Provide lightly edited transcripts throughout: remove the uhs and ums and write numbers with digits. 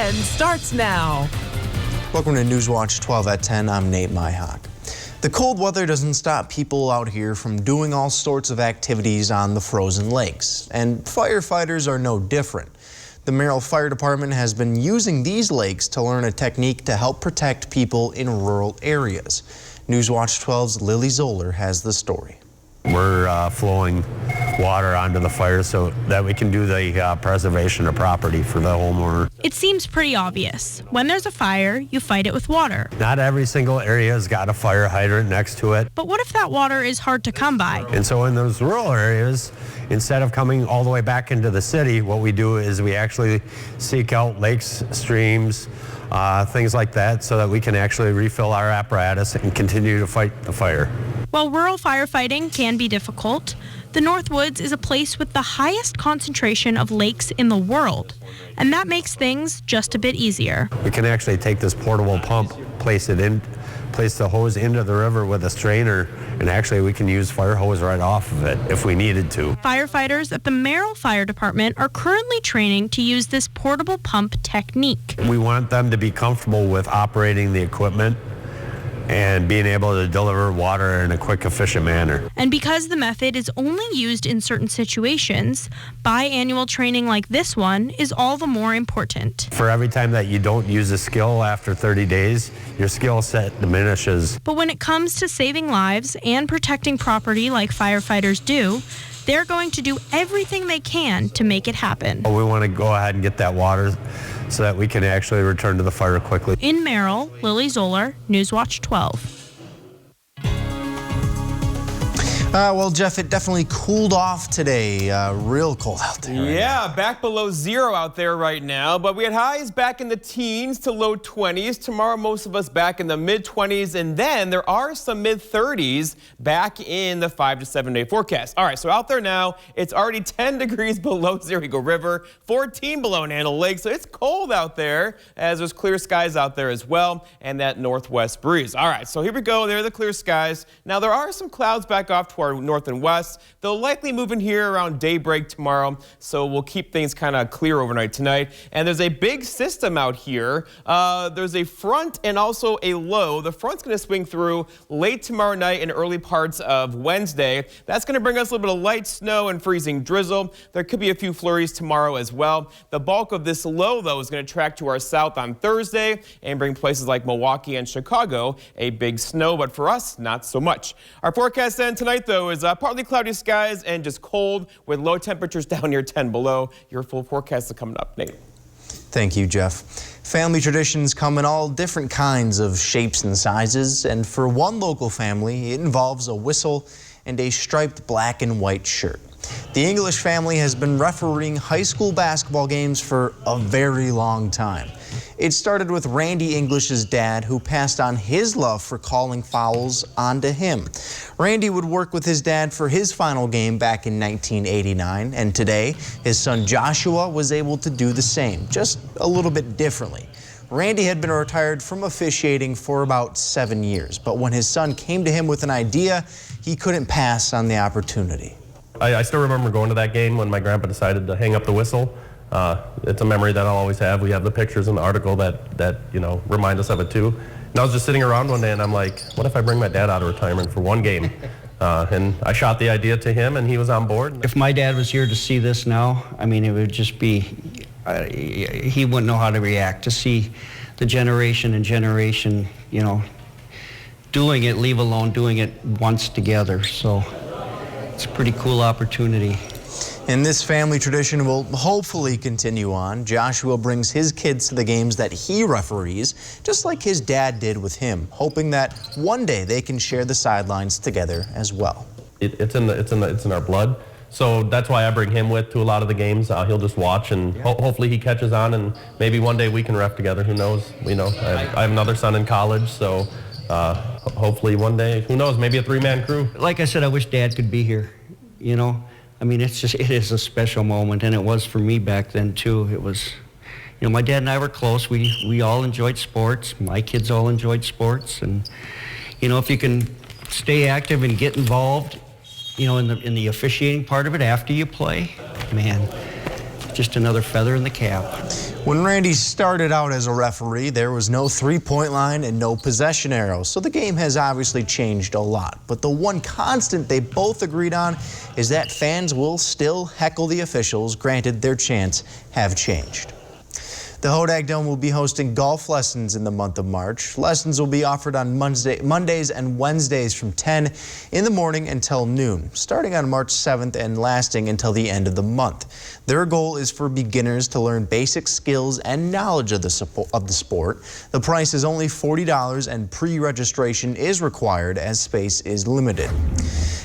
10 starts now. Welcome to Newswatch 12 at 10. I'm Nate Myhock. The cold weather doesn't stop people out here from doing all sorts of activities on the frozen lakes, and firefighters are no different. The Merrill Fire Department has been using these lakes to learn a technique to help protect people in rural areas. Newswatch 12's Lily Zoller has the story. We're flowing water onto the fire so that we can do the preservation of property for the homeowner. It seems pretty obvious. When there's a fire, you fight it with water. Not every single area has got a fire hydrant next to it. But what if that water is hard to come by? And so in those rural areas, instead of coming all the way back into the city, what we do is we actually seek out lakes, streams, things like that, so that we can actually refill our apparatus and continue to fight the fire. While rural firefighting can be difficult, the Northwoods is a place with the highest concentration of lakes in the world, and that makes things just a bit easier. We can actually take this portable pump, place the hose into the river with a strainer, and actually we can use fire hose right off of it if we needed to. Firefighters at the Merrill Fire Department are currently training to use this portable pump technique. We want them to be comfortable with operating the equipment and being able to deliver water in a quick, efficient manner. And because the method is only used in certain situations, biannual training like this one is all the more important. For every time that you don't use a skill after 30 days, your skill set diminishes. But when it comes to saving lives and protecting property like firefighters do, they're going to do everything they can to make it happen. We want to go ahead and get that water so that we can actually return to the fire quickly. In Merrill, Lily Zoller, Newswatch 12. Well, Jeff, it definitely cooled off today. Real cold out there. Yeah, back below zero out there right now, but we had highs back in the teens to low 20s. Tomorrow, most of us back in the mid-20s, and then there are some mid-30s back in the 5 to 7 day forecast. All right, so out there now, it's already 10 degrees below Zero Eagle River, 14 below Nandle Lake, so it's cold out there as there's clear skies out there as well, and that northwest breeze. All right, so here we go. There are the clear skies. Now, there are some clouds back off to our north and west. They'll likely move in here around daybreak tomorrow, so we'll keep things kind of clear overnight tonight. And there's a big system out here. There's a front and also a low. The front's going to swing through late tomorrow night and early parts of Wednesday. That's going to bring us a little bit of light snow and freezing drizzle. There could be a few flurries tomorrow as well. The bulk of this low, though, is going to track to our south on Thursday and bring places like Milwaukee and Chicago a big snow, but for us, not so much. Our forecast then tonight, though, is partly cloudy skies and just cold with low temperatures down near 10 below. Your full forecast is coming up. Nate. Thank you, Jeff. Family traditions come in all different kinds of shapes and sizes, and for one local family, it involves a whistle and a striped black and white shirt. The English family has been refereeing high school basketball games for a very long time. It started with Randy English's dad, who passed on his love for calling fouls onto him. Randy would work with his dad for his final game back in 1989, and today his son Joshua was able to do the same, just a little bit differently. Randy had been retired from officiating for about 7 years, but when his son came to him with an idea, he couldn't pass on the opportunity. I still remember going to that game when my grandpa decided to hang up the whistle. It's a memory that I'll always have. We have the pictures in the article that you know, remind us of it too. And I was just sitting around one day and I'm like, what if I bring my dad out of retirement for one game? And I shot the idea to him and he was on board. If my dad was here to see this now, I mean, it would just be, he wouldn't know how to react. To see the generation and generation, you know, doing it, leave alone doing it once together. So it's a pretty cool opportunity. And this family tradition will hopefully continue on. Joshua brings his kids to the games that he referees, just like his dad did with him, hoping that one day they can share the sidelines together as well. It's in our blood. So that's why I bring him with to a lot of the games. He'll just watch and hopefully he catches on, and maybe one day we can ref together. Who knows? You know, I have another son in college, so hopefully one day, who knows, maybe a three-man crew. Like I said, I wish Dad could be here, you know. I mean, it is a special moment, and it was for me back then too. It was, you know, my dad and I were close. We all enjoyed sports. My kids all enjoyed sports, and you know, if you can stay active and get involved, you know, in the officiating part of it after you play, man, just another feather in the cap. When Randy started out as a referee, there was no three-point line and no possession arrows, so the game has obviously changed a lot. But the one constant they both agreed on is that fans will still heckle the officials, granted their chants have changed. The Hodag Dome will be hosting golf lessons in the month of March. Lessons will be offered on Mondays and Wednesdays from 10 in the morning until noon, starting on March 7th and lasting until the end of the month. Their goal is for beginners to learn basic skills and knowledge of the sport. The price is only $40 and pre-registration is required as space is limited.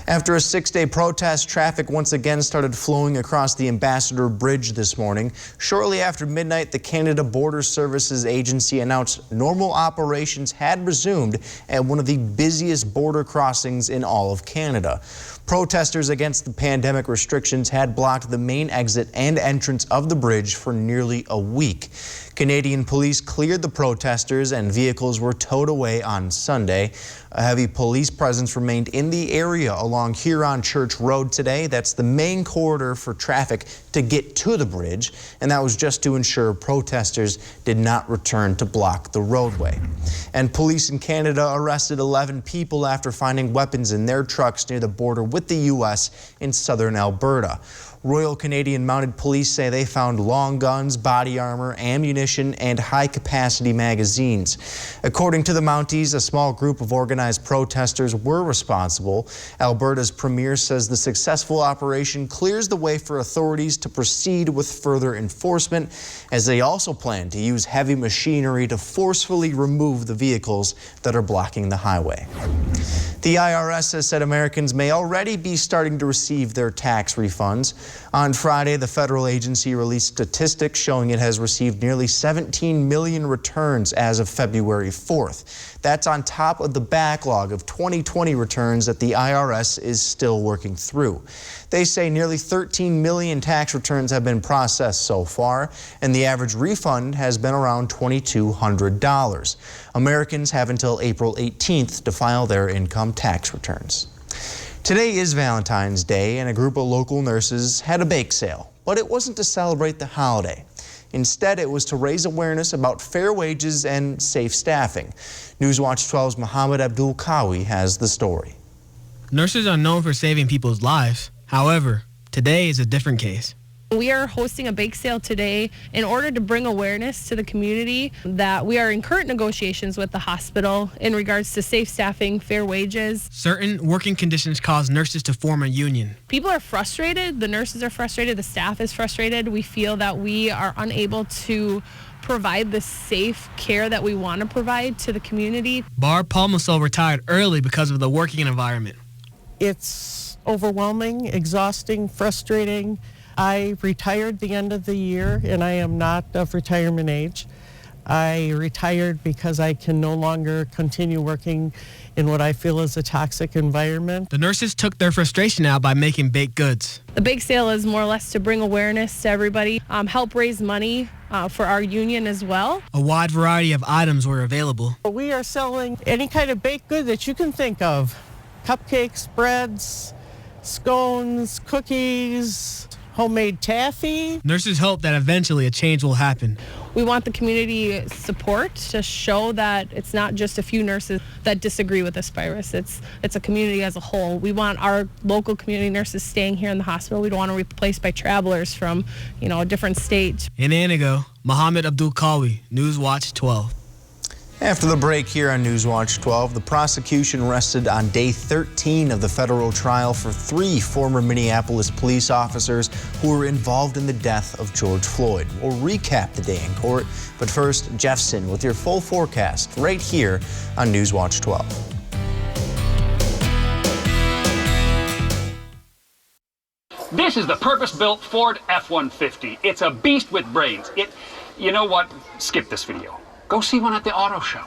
After a 6-day protest, traffic once again started flowing across the Ambassador Bridge this morning. Shortly after midnight, the Canada Border Services Agency announced normal operations had resumed at one of the busiest border crossings in all of Canada. Protesters against the pandemic restrictions had blocked the main exit and entrance of the bridge for nearly a week. Canadian police cleared the protesters and vehicles were towed away on Sunday. A heavy police presence remained in the area along Huron Church Road today. That's the main corridor for traffic to get to the bridge, and that was just to ensure protesters did not return to block the roadway. And police in Canada arrested 11 people after finding weapons in their trucks near the border with the U.S. in southern Alberta. Royal Canadian Mounted Police say they found long guns, body armor, ammunition, and high-capacity magazines. According to the Mounties, a small group of organized protesters were responsible. Alberta's premier says the successful operation clears the way for authorities to proceed with further enforcement, as they also plan to use heavy machinery to forcefully remove the vehicles that are blocking the highway. The IRS has said Americans may already be starting to receive their tax refunds. On Friday, the federal agency released statistics showing it has received nearly 17 million returns as of February 4th. That's on top of the backlog of 2020 returns that the IRS is still working through. They say nearly 13 million tax returns have been processed so far, and the average refund has been around $2,200. Americans have until April 18th to file their income tax returns. Today is Valentine's Day, and a group of local nurses had a bake sale, but it wasn't to celebrate the holiday. Instead, it was to raise awareness about fair wages and safe staffing. Newswatch 12's Mohammed Abdul Kawi has the story. Nurses are known for saving people's lives. However, today is a different case. We are hosting a bake sale today in order to bring awareness to the community that we are in current negotiations with the hospital in regards to safe staffing, fair wages. Certain working conditions cause nurses to form a union. People are frustrated, the nurses are frustrated, the staff is frustrated. We feel that we are unable to provide the safe care that we want to provide to the community. Barb Palmasol retired early because of the working environment. It's overwhelming, exhausting, frustrating. I retired the end of the year, and I am not of retirement age. I retired because I can no longer continue working in what I feel is a toxic environment. The nurses took their frustration out by making baked goods. The bake sale is more or less to bring awareness to everybody, help raise money for our union as well. A wide variety of items were available. We are selling any kind of baked good that you can think of. Cupcakes, breads, scones, cookies, homemade taffy. Nurses hope that eventually a change will happen. We want the community support to show that it's not just a few nurses that disagree with this virus. It's a community as a whole. We want our local community nurses staying here in the hospital. We don't want to be replaced by travelers from, a different state. In Anago, Mohammed Abdul Kawi, Newswatch 12. After the break here on Newswatch 12, the prosecution rested on day 13 of the federal trial for 3 former Minneapolis police officers who were involved in the death of George Floyd. We'll recap the day in court, but first, Jeffson with your full forecast right here on Newswatch 12. This is the purpose-built Ford F-150. It's a beast with brains. You know what? Skip this video. Go see one at the auto show.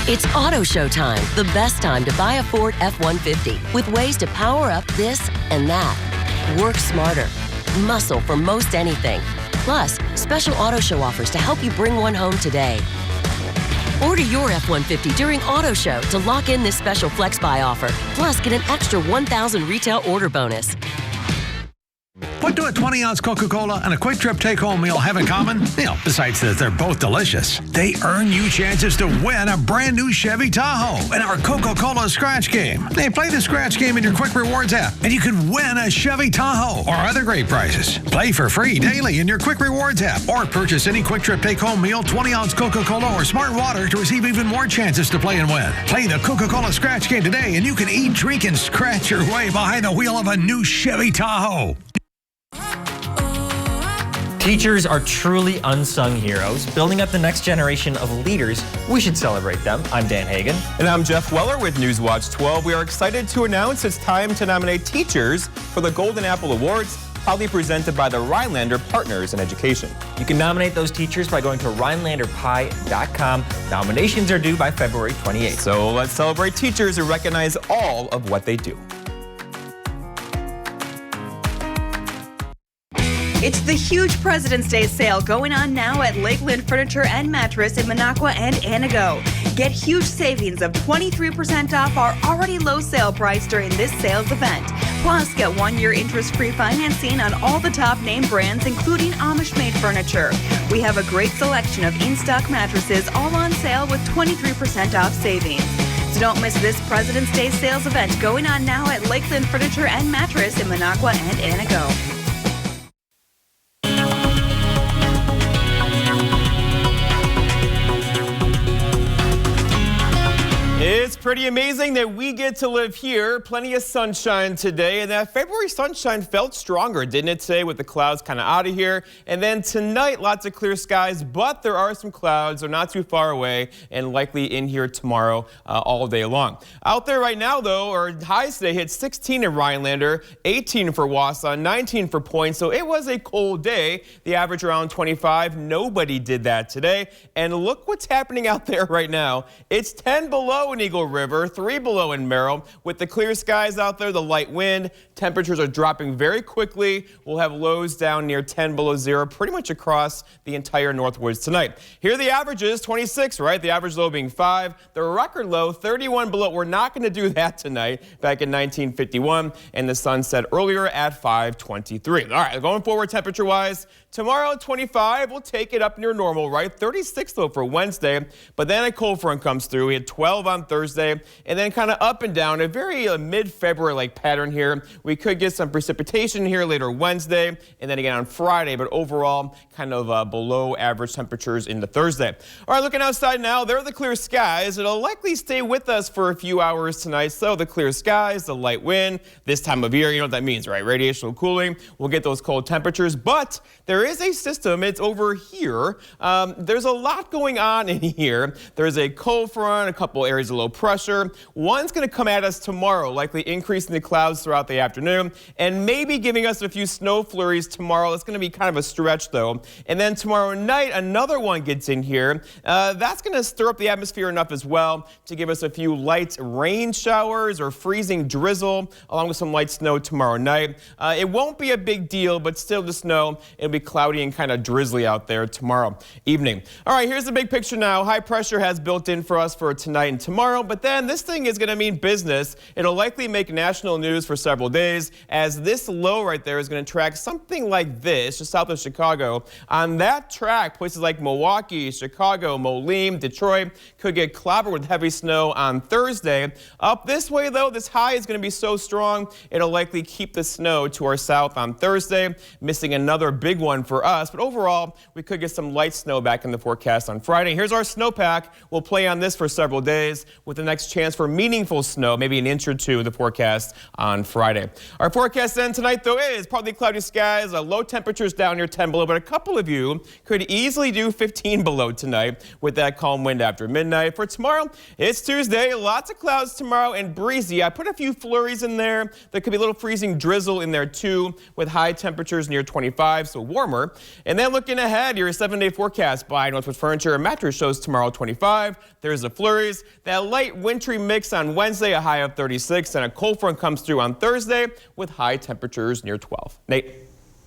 It's auto show time, the best time to buy a Ford F-150 with ways to power up this and that. Work smarter. Muscle for most anything. Plus, special auto show offers to help you bring one home today. Order your F-150 during auto show to lock in this special flex buy offer. Plus, get an extra $1,000 retail order bonus. What do a 20-ounce Coca-Cola and a Quick Trip take-home meal have in common? Besides that they're both delicious, they earn you chances to win a brand new Chevy Tahoe in our Coca-Cola Scratch Game. They play the Scratch Game in your Quick Rewards app, and you can win a Chevy Tahoe or other great prizes. Play for free daily in your Quick Rewards app, or purchase any Quick Trip take-home meal, 20-ounce Coca-Cola, or Smart Water to receive even more chances to play and win. Play the Coca-Cola Scratch Game today, and you can eat, drink, and scratch your way behind the wheel of a new Chevy Tahoe. Teachers are truly unsung heroes, building up the next generation of leaders. We should celebrate them. I'm Dan Hagan. And I'm Jeff Weller with Newswatch 12. We are excited to announce it's time to nominate teachers for the Golden Apple Awards, proudly presented by the Rhinelander Partners in Education. You can nominate those teachers by going to RhinelanderPie.com. Nominations are due by February 28th. So let's celebrate teachers who recognize all of what they do. It's the huge President's Day sale going on now at Lakeland Furniture and Mattress in Minocqua and Anago. Get huge savings of 23% off our already low sale price during this sales event. Plus, get 1-year interest-free financing on all the top name brands, including Amish-made furniture. We have a great selection of in-stock mattresses, all on sale with 23% off savings. So don't miss this President's Day sales event going on now at Lakeland Furniture and Mattress in Minocqua and Anago. It's pretty amazing that we get to live here. Plenty of sunshine today, and that February sunshine felt stronger, didn't it today, with the clouds kind of out of here? And then tonight, lots of clear skies, but there are some clouds. They're not too far away and likely in here tomorrow all day long. Out there right now, though, our highs today hit 16 in Rhinelander, 18 for Wausau, 19 for Point, so it was a cold day. The average around 25. Nobody did that today. And look what's happening out there right now. It's 10 below in Eagle River, 3 below in Merrill. With the clear skies out there, the light wind, temperatures are dropping very quickly. We'll have lows down near 10 below zero pretty much across the entire Northwoods tonight. Here are the averages, 26, right? The average low being 5. The record low, 31 below. We're not going to do that tonight. Back in 1951, and the sun set earlier at 5:23. All right, going forward temperature-wise, tomorrow 25. We'll take it up near normal, right? 36 though for Wednesday, but then a cold front comes through. We had 12 on Thursday, and then kind of up and down, a very mid-February like pattern here. We could get some precipitation here later Wednesday, and then again on Friday, but overall kind of below average temperatures into Thursday. All right, looking outside now, there are the clear skies. It'll likely stay with us for a few hours tonight. So the clear skies, the light wind, this time of year, you know what that means, right? Radiational cooling, we'll get those cold temperatures, but there is a system, it's over here. There's a lot going on in here. There's a cold front, a couple areas of low pressure. One's going to come at us tomorrow, likely increasing the clouds throughout the afternoon and maybe giving us a few snow flurries tomorrow. It's going to be kind of a stretch though. And then tomorrow night, another one gets in here. That's going to stir up the atmosphere enough as well to give us a few light rain showers or freezing drizzle along with some light snow tomorrow night. It won't be a big deal, but still the snow, it'll be cloudy and kind of drizzly out there tomorrow evening. All right, here's the big picture now. High pressure has built in for us for tonight and tomorrow, but then this thing is going to mean business. It'll likely make national news for several days, as this low right there is going to track something like this, just south of Chicago. On that track, places like Milwaukee, Chicago, Moline, Detroit could get clobbered with heavy snow on Thursday. Up this way, though, this high is going to be so strong, it'll likely keep the snow to our south on Thursday, missing another big one for us. But overall, we could get some light snow back in the forecast on Friday. Here's our snowpack. We'll play on this for several days with the next chance for meaningful snow, maybe an inch or two in the forecast on Friday. Our forecast then tonight, though, is partly cloudy skies, low temperatures down near 10 below, but a couple of you could easily do 15 below tonight with that calm wind after midnight. For tomorrow, it's Tuesday, lots of clouds tomorrow and breezy. I put a few flurries in there. There could be a little freezing drizzle in there too, with high temperatures near 25, so warmer. And then looking ahead, your 7-day forecast by Northwoods Furniture and Mattress shows tomorrow 25. There's the flurries. That light wintry mix on Wednesday, a high of 36, and a cold front comes through on Thursday with high temperatures near 12. Nate.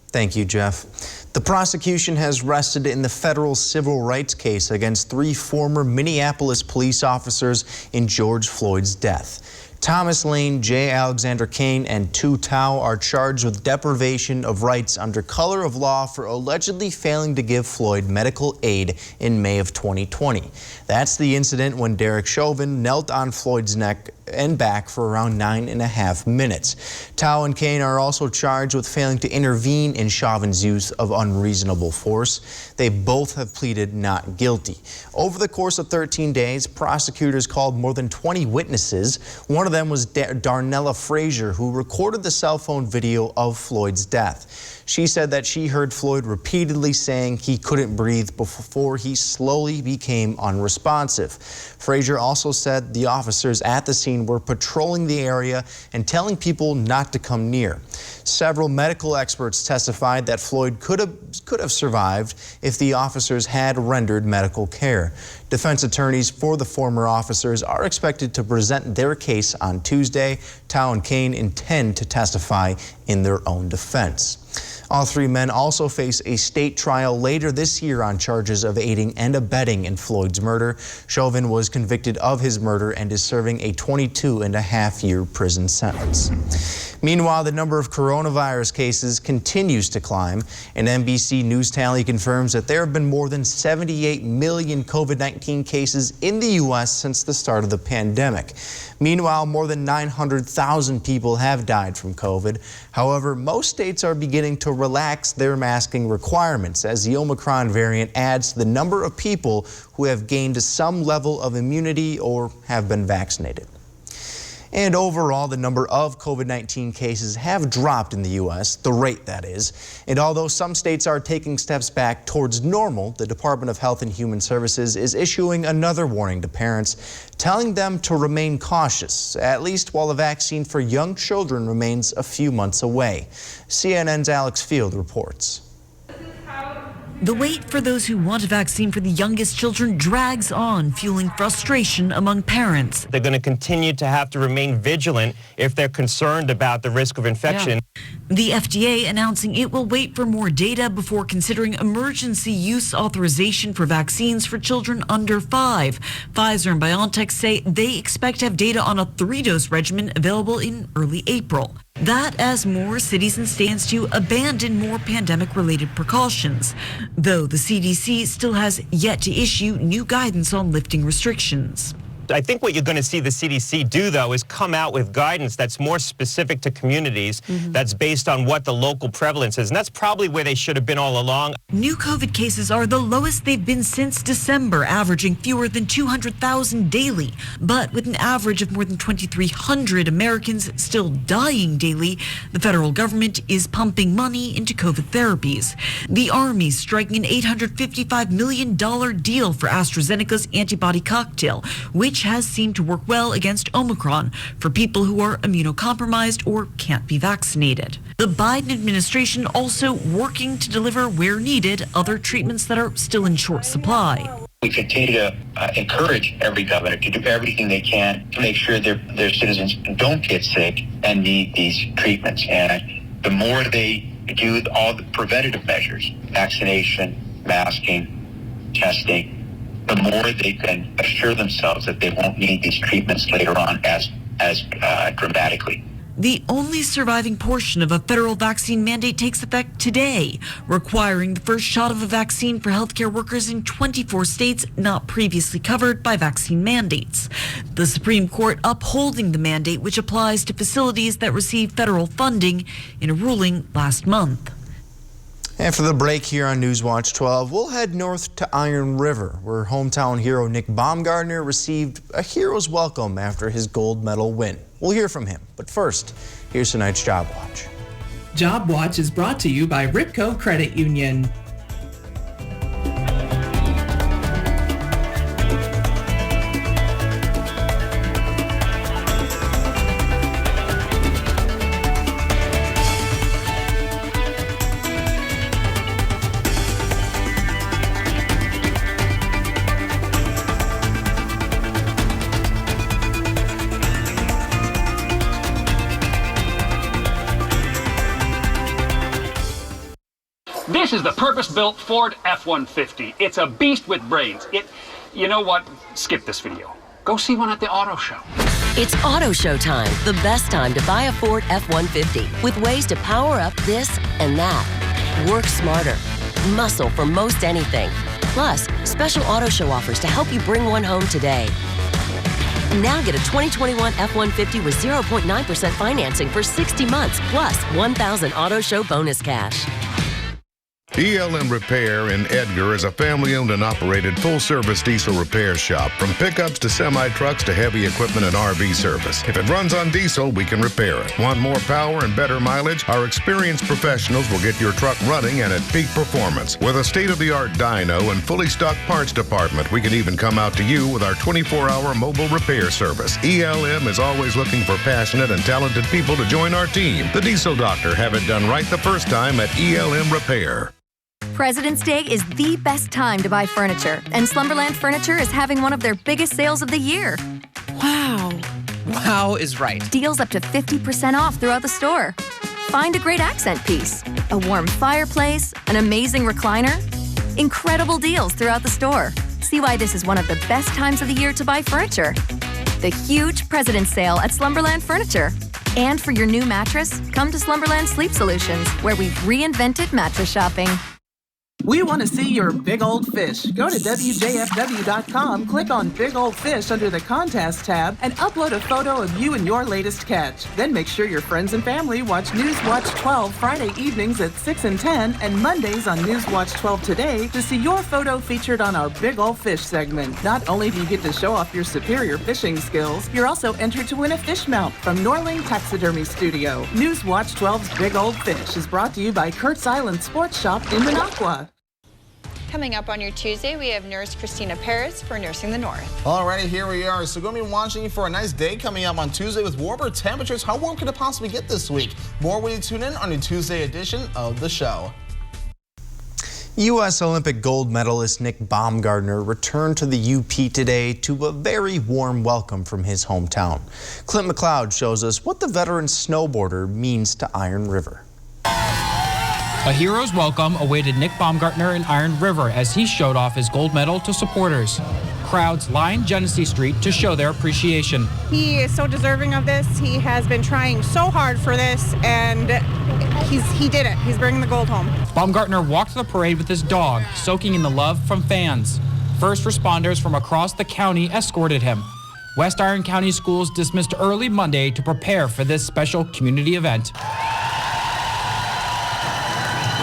Thank you, Jeff. The prosecution has rested in the federal civil rights case against 3 former Minneapolis police officers in George Floyd's death. Thomas Lane, J. Alexander Kane, and Tu Tao are charged with deprivation of rights under color of law for allegedly failing to give Floyd medical aid in May of 2020. That's the incident when Derek Chauvin knelt on Floyd's neck and back for around 9.5 minutes. Tao and Kane are also charged with failing to intervene in Chauvin's use of unreasonable force. They both have pleaded not guilty. Over the course of 13 days, prosecutors called more than 20 witnesses. One of them was Darnella Frazier, who recorded the cell phone video of Floyd's death. She said that she heard Floyd repeatedly saying he couldn't breathe before he slowly became unresponsive. Frazier also said the officers at the scene were patrolling the area and telling people not to come near. Several medical experts testified that Floyd could have survived if the officers had rendered medical care. Defense attorneys for the former officers are expected to present their case on Tuesday. Tao and Kane intend to testify in their own defense. All three men also face a state trial later this year on charges of aiding and abetting in Floyd's murder. Chauvin was convicted of his murder and is serving a 22.5-year prison sentence. Meanwhile, the number of coronavirus cases continues to climb. An NBC News tally confirms that there have been more than 78 million COVID-19 cases in the U.S. since the start of the pandemic. Meanwhile, more than 900,000 people have died from COVID. However, most states are beginning to relax their masking requirements as the Omicron variant adds to the number of people who have gained some level of immunity or have been vaccinated. And overall, the number of COVID-19 cases have dropped in the U.S., the rate that is. And although some states are taking steps back towards normal, the Department of Health and Human Services is issuing another warning to parents, telling them to remain cautious, at least while the vaccine for young children remains a few months away. CNN's Alex Field reports. The wait for those who want a vaccine for the youngest children drags on, fueling frustration among parents. They're going to continue to have to remain vigilant if they're concerned about the risk of infection. The FDA announcing it will wait for more data before considering emergency use authorization for vaccines for children under 5. Pfizer and BioNTech say they expect to have data on a 3-dose regimen available in early April. That as more cities and states to abandon more pandemic-related precautions, though the CDC still has yet to issue new guidance on lifting restrictions. I think what you're going to see the CDC do, though, is come out with guidance that's more specific to communities, that's based on what the local prevalence is. And that's probably where they should have been all along. New COVID cases are the lowest they've been since December, averaging fewer than 200,000 daily. But with an average of more than 2,300 Americans still dying daily, the federal government is pumping money into COVID therapies. The Army striking an $855 million deal for AstraZeneca's antibody cocktail, which has seemed to work well against Omicron for people who are immunocompromised or can't be vaccinated. The Biden administration also working to deliver where needed other treatments that are still in short supply. We continue to encourage every governor to do everything they can to make sure their citizens don't get sick and need these treatments. And the more they do all the preventative measures, vaccination, masking, testing, the more they can assure themselves that they won't need these treatments later on as dramatically. The only surviving portion of a federal vaccine mandate takes effect today, requiring the first shot of a vaccine for healthcare workers in 24 states not previously covered by vaccine mandates. The Supreme Court upholding the mandate, which applies to facilities that receive federal funding, in a ruling last month. And for the break here on Newswatch 12, we'll head north to Iron River, where hometown hero Nick Baumgardner received a hero's welcome after his gold medal win. We'll hear from him, but first, here's tonight's Job Watch. Job Watch is brought to you by Ripco Credit Union. This is the purpose-built Ford F-150. It's a beast with brains. You know what? Skip this video. Go see one at the auto show. It's Auto Show time, the best time to buy a Ford F-150 with ways to power up this and that. Work smarter. Muscle for most anything. Plus, special Auto Show offers to help you bring one home today. Now get a 2021 F-150 with 0.9% financing for 60 months, plus $1,000 Auto Show bonus cash. ELM Repair in Edgar is a family-owned and operated full-service diesel repair shop. From pickups to semi-trucks to heavy equipment and RV service. If it runs on diesel, we can repair it. Want more power and better mileage? Our experienced professionals will get your truck running and at peak performance. With a state-of-the-art dyno and fully stocked parts department, we can even come out to you with our 24-hour mobile repair service. ELM is always looking for passionate and talented people to join our team. The Diesel Doctor, have it done right the first time at ELM Repair. President's Day is the best time to buy furniture, and Slumberland Furniture is having one of their biggest sales of the year. Wow. Wow is right. Deals up to 50% off throughout the store. Find a great accent piece, a warm fireplace, an amazing recliner. Incredible deals throughout the store. See why this is one of the best times of the year to buy furniture. The huge President's Sale at Slumberland Furniture. And for your new mattress, come to Slumberland Sleep Solutions, where we've reinvented mattress shopping. We want to see your big old fish. Go to WJFW.com, click on Big Old Fish under the Contest tab, and upload a photo of you and your latest catch. Then make sure your friends and family watch News Watch 12 Friday evenings at 6 and 10, and Mondays on News Watch 12 Today to see your photo featured on our Big Old Fish segment. Not only do you get to show off your superior fishing skills, you're also entered to win a fish mount from Norling Taxidermy Studio. News Watch 12's Big Old Fish is brought to you by Kurt's Island Sports Shop in Minocqua. Coming up on your Tuesday, we have Nurse Christina Paris for Nursing the North. Alrighty, here we are. So going to be watching for a nice day coming up on Tuesday with warmer temperatures. How warm could it possibly get this week? More when you tune in on the Tuesday edition of the show. U.S. Olympic gold medalist Nick Baumgartner returned to the UP today to a very warm welcome from his hometown. Clint McLeod shows us what the veteran snowboarder means to Iron River. A hero's welcome awaited Nick Baumgartner in Iron River as he showed off his gold medal to supporters. Crowds lined Genesee Street to show their appreciation. He is so deserving of this. He has been trying so hard for this, and he did it. He's bringing the gold home. Baumgartner walked the parade with his dog, soaking in the love from fans. First responders from across the county escorted him. West Iron County schools dismissed early Monday to prepare for this special community event.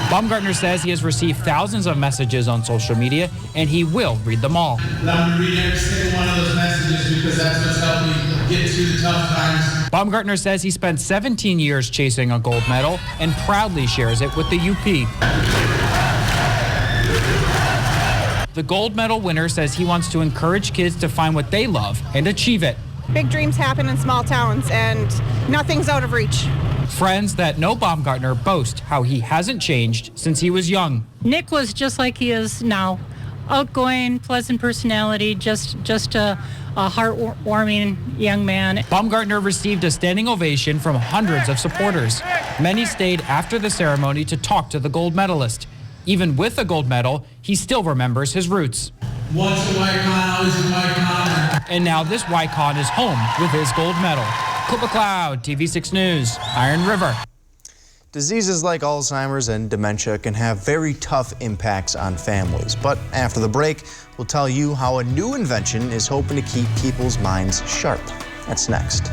Baumgartner says he has received thousands of messages on social media, and he will read them all. I'm going to read every single one of those messages because that's what's helped me get through the tough times. Baumgartner says he spent 17 years chasing a gold medal and proudly shares it with the UP. The gold medal winner says he wants to encourage kids to find what they love and achieve it. Big dreams happen in small towns, and nothing's out of reach. Friends that know Baumgartner boast how he hasn't changed since he was young. Nick was just like he is now. Outgoing, pleasant personality, just a heartwarming young man. Baumgartner received a standing ovation from hundreds of supporters. Many stayed after the ceremony to talk to the gold medalist. Even with a gold medal, he still remembers his roots. Once a Wycon, always a Wycon. And now this Wycon is home with his gold medal. Clint McLeod, TV6 News, Iron River. Diseases like Alzheimer's and dementia can have very tough impacts on families. But after the break, we'll tell you how a new invention is hoping to keep people's minds sharp. That's next.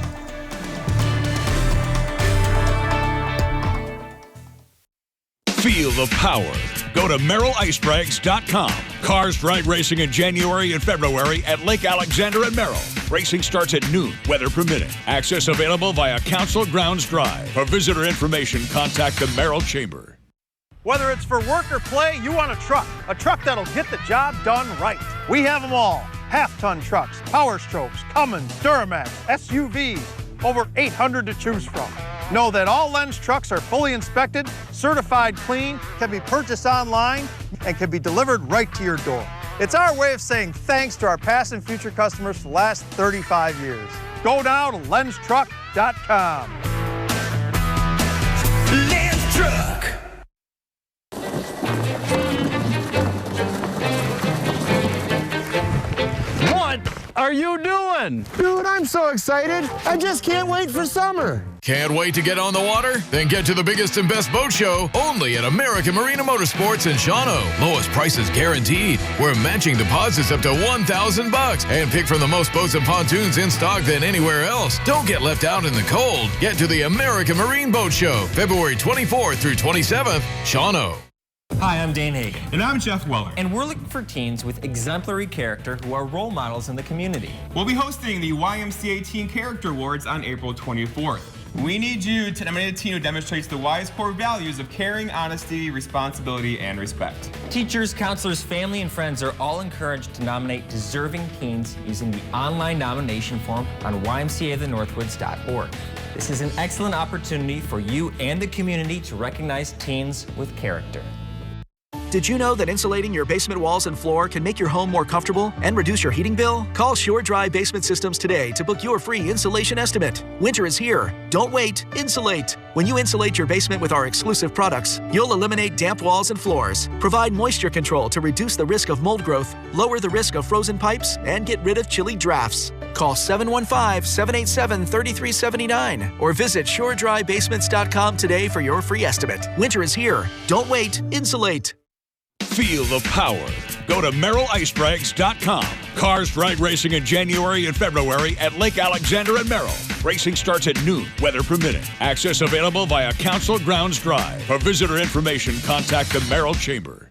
Feel the power. Go to MerrillIceBrags.com. Cars drive racing in January and February at Lake Alexander and Merrill. Racing starts at noon, weather permitting. Access available via Council Grounds Drive. For visitor information, contact the Merrill Chamber. Whether it's for work or play, you want a truck that'll get the job done right. We have them all. Half-ton trucks, Power Strokes, Cummins, Duramax, SUVs, over 800 to choose from. Know that all Lenz trucks are fully inspected, certified clean, can be purchased online, and can be delivered right to your door. It's our way of saying thanks to our past and future customers for the last 35 years. Go now to LenzTruck.com. Lenz Truck. One, are you doing? Dude, I'm so excited. I just can't wait for summer. Can't wait to get on the water? Then get to the biggest and best boat show only at American Marina Motorsports in Shawano. Lowest prices guaranteed. We're matching deposits up to $1,000 and pick from the most boats and pontoons in stock than anywhere else. Don't get left out in the cold. Get to the American Marine Boat Show, February 24th through 27th, Shawano. Hi, I'm Dane Hagan. And I'm Jeff Weller. And we're looking for teens with exemplary character who are role models in the community. We'll be hosting the YMCA Teen Character Awards on April 24th. We need you to nominate a teen who demonstrates the wise core values of caring, honesty, responsibility, and respect. Teachers, counselors, family, and friends are all encouraged to nominate deserving teens using the online nomination form on ymcathenorthwoods.org. This is an excellent opportunity for you and the community to recognize teens with character. Did you know that insulating your basement walls and floor can make your home more comfortable and reduce your heating bill? Call Sure Dry Basement Systems today to book your free insulation estimate. Winter is here. Don't wait. Insulate. When you insulate your basement with our exclusive products, you'll eliminate damp walls and floors, provide moisture control to reduce the risk of mold growth, lower the risk of frozen pipes, and get rid of chilly drafts. Call 715-787-3379 or visit SureDryBasements.com today for your free estimate. Winter is here. Don't wait. Insulate. Feel the power. Go to MerrillIceBrags.com. Cars Drive Racing in January and February at Lake Alexander and Merrill. Racing starts at noon, weather permitting. Access available via Council Grounds Drive. For visitor information, contact the Merrill Chamber.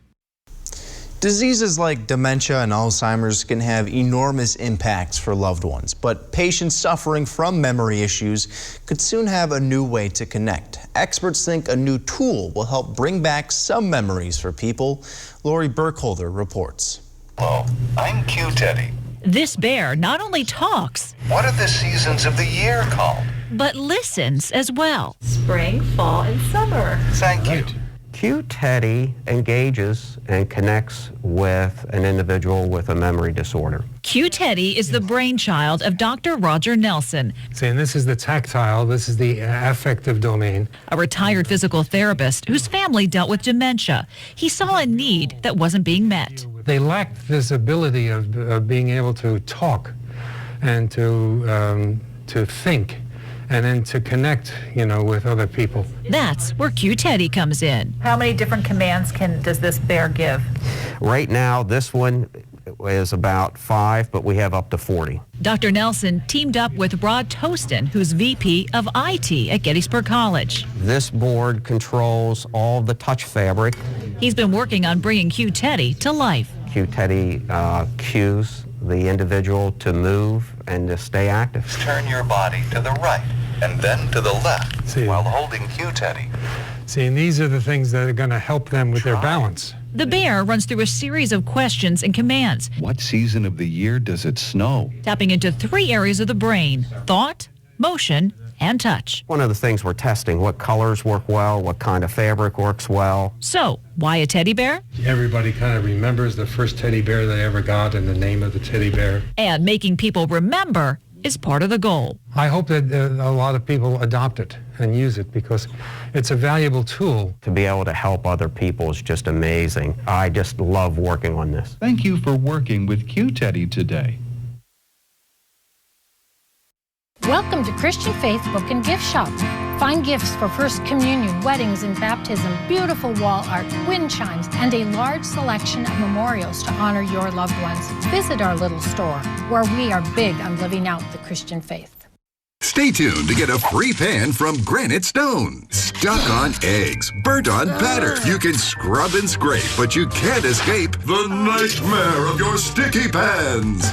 Diseases like dementia and Alzheimer's can have enormous impacts for loved ones, but patients suffering from memory issues could soon have a new way to connect. Experts think a new tool will help bring back some memories for people. Lori Burkholder reports. Hello, I'm Q Teddy. This bear not only talks, What are the seasons of the year called? but listens as well. Spring, fall, and summer. Thank you. Q Teddy engages and connects with an individual with a memory disorder. Q Teddy is the brainchild of Dr. Roger Nelson, And this is the tactile, this is the affective domain. a retired physical therapist whose family dealt with dementia. He saw a need that wasn't being met. They lacked this ability of being able to talk and to think and then to connect, with other people. That's where Q Teddy comes in. How many different commands does this bear give? Right now, this one is about 5, but we have up to 40. Dr. Nelson teamed up with Rod Tostin, who's VP of IT at Gettysburg College. This board controls all the touch fabric. He's been working on bringing Q Teddy to life. Q Teddy cues the individual to move and to stay active. Turn your body to the right and then to the left while holding Q Teddy. See, and these are the things that are going to help them with their balance. The bear runs through a series of questions and commands, What season of the year does it snow? tapping into 3 areas of the brain: thought, motion, and touch. One of the things we're testing, what colors work well, what kind of fabric works well. So, why a teddy bear? Everybody kind of remembers the first teddy bear they ever got and the name of the teddy bear. And making people remember is part of the goal. I hope that a lot of people adopt it and use it because it's a valuable tool. To be able to help other people is just amazing. I just love working on this. Thank you for working with Q Teddy today. Welcome to Christian Faith Book and Gift Shop. Find gifts for First Communion, weddings, and baptism, beautiful wall art, wind chimes, and a large selection of memorials to honor your loved ones. Visit our little store, where we are big on living out the Christian faith. Stay tuned to get a free pan from Granite Stone. Stuck on eggs, burnt on batter. You can scrub and scrape, but you can't escape the nightmare of your sticky pans.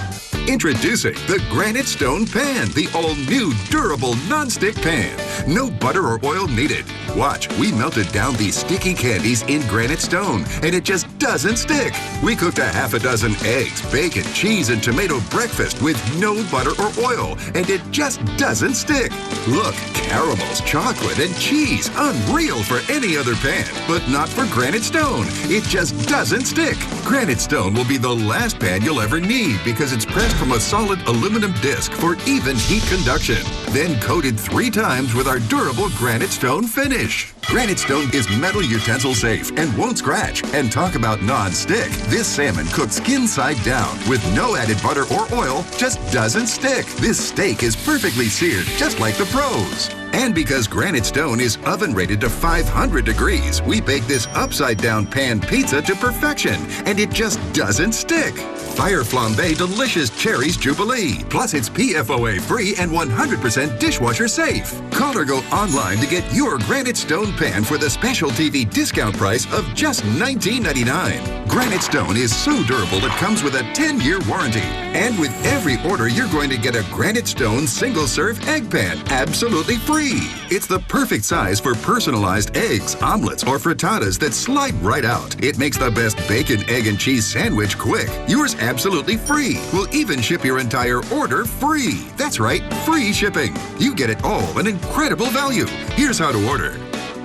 Introducing the Granite Stone Pan, the all-new durable non-stick pan. No butter or oil needed. Watch, we melted down these sticky candies in Granite Stone, and it just doesn't stick. We cooked a half a dozen eggs, bacon, cheese, and tomato breakfast with no butter or oil, and it just doesn't stick. Look, caramels, chocolate, and cheese. Unreal for any other pan, but not for Granite Stone. It just doesn't stick. Granite Stone will be the last pan you'll ever need because it's pressed from a solid aluminum disc for even heat conduction, then coated 3 times with our durable Granite Stone finish. Granite Stone is metal utensil safe and won't scratch. And talk about non-stick. This salmon cooked skin side down with no added butter or oil just doesn't stick. This steak is perfectly seared, just like the pros. And because Granite Stone is oven rated to 500 degrees, we bake this upside down pan pizza to perfection, and it just doesn't stick. Fire Flambe Delicious Cherries Jubilee. Plus, it's PFOA free and 100% dishwasher safe. Call or go online to get your Granite Stone pan for the special TV discount price of just $19.99. Granite Stone is so durable it comes with a 10-year warranty. And with every order, you're going to get a Granite Stone single-serve egg pan absolutely free. It's the perfect size for personalized eggs, omelets, or frittatas that slide right out. It makes the best bacon, egg, and cheese sandwich quick. Yours absolutely free. We'll even ship your entire order free. That's right, free shipping. You get it all, an incredible value. Here's how to order.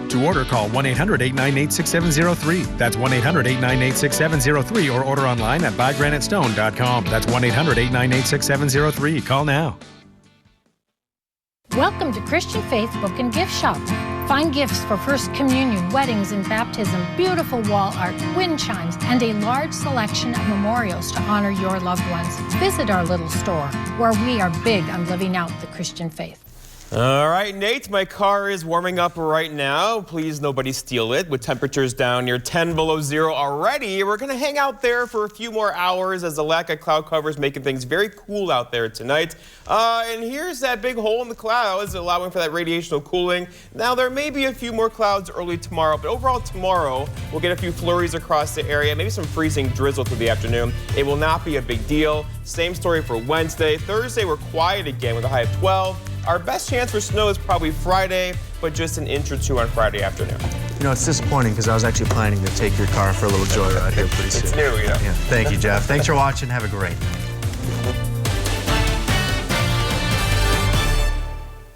To order, call 1-800-898-6703. That's 1-800-898-6703 or order online at buygranitestone.com. That's 1-800-898-6703. Call now. Welcome to Christian Faith Book and Gift Shop. Find gifts for First Communion, weddings, and baptism, beautiful wall art, wind chimes, and a large selection of memorials to honor your loved ones. Visit our little store, where we are big on living out the Christian faith. All right, Nate, my car is warming up right now. Please, nobody steal it. With temperatures down near 10 below zero already, we're going to hang out there for a few more hours as the lack of cloud cover is making things very cool out there tonight. And here's that big hole in the clouds allowing for that radiational cooling. Now, there may be a few more clouds early tomorrow, but overall tomorrow, we'll get a few flurries across the area, maybe some freezing drizzle through the afternoon. It will not be a big deal. Same story for Wednesday. Thursday, we're quiet again with a high of 12. Our best chance for snow is probably Friday, but just an inch or two on Friday afternoon. You know, it's disappointing because I was actually planning to take your car for a little joyride here pretty soon. It's new, yeah. Thank you, Jeff. Thanks for watching. Have a great night.